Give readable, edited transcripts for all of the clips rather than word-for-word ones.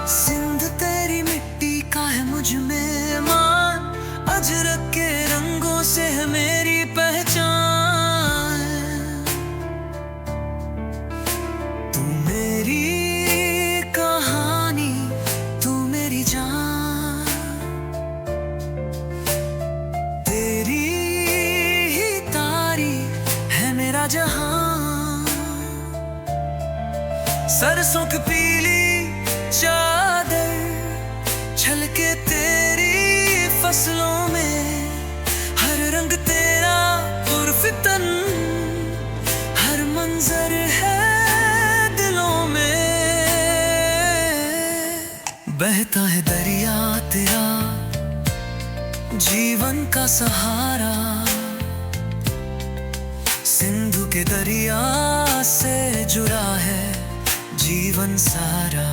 सिंध तेरी मिट्टी का है मुझ में मान, अजरक के रंगों से है मेरी पहचान। तू मेरी कहानी, तू मेरी जान, तेरी ही तारीफ है मेरा जहां। सरसों की पीली चादर छलके तेरी फसलों में, हर रंग तेरा पुरफितन, हर मंजर है दिलों में। बहता है दरिया तेरा जीवन का सहारा, सिंधु के दरिया से जुड़ा है जीवन सारा।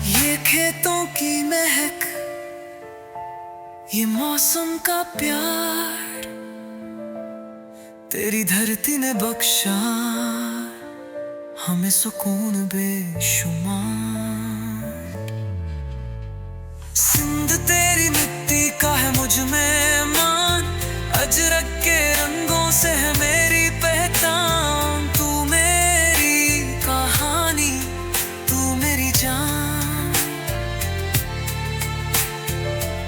ये खेतों की महक, ये मौसम का प्यार, तेरी धरती ने बख्शा हमें सुकून बेशुमार। सिंध तेरी मिट्टी का है मुझ में मान, अजरक के रंगों से है मेरी पहचान। तू मेरी कहानी, तू मेरी जान,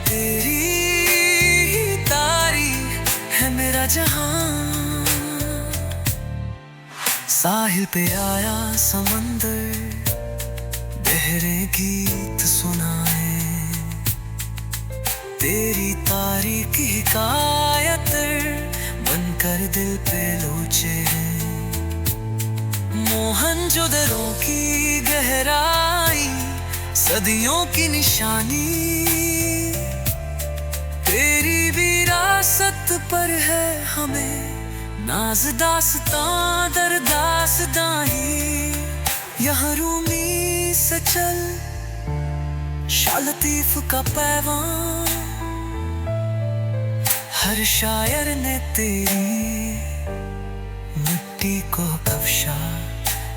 तेरी ही तारीफ है मेरा जहां। साहिल पे आया समंदर, गहरे गीत सुनाए, तेरी तारीख की हिकायत बनकर दिल पे लोचे हैं। मोहनजोदड़ो की गहराई, सदियों की निशानी, तेरी विरासत पर है हमें नाज दास्तां दर दास्तां ही। यहाँ रूमी से चल शाह लतीफ का पैगाम, हर शायर ने तेरी मिट्टी को बख्शा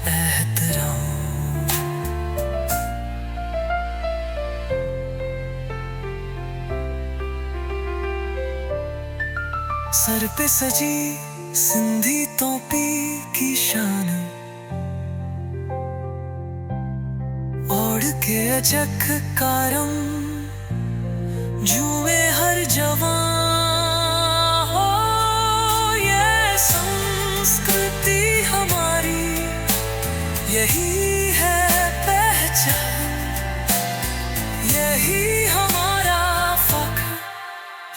एहतराम। सर पे सजी सिंधी तोपी की शान, ओढ़ के अचक का रंग झूमे हर जवान। हो ये संस्कृति हमारी, यही है पहचान, यही हमारा फख्र,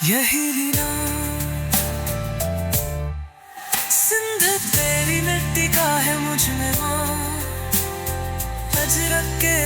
यही नाम। सिंध तेरी मिट्टी का है मुझ में मान, अजरक के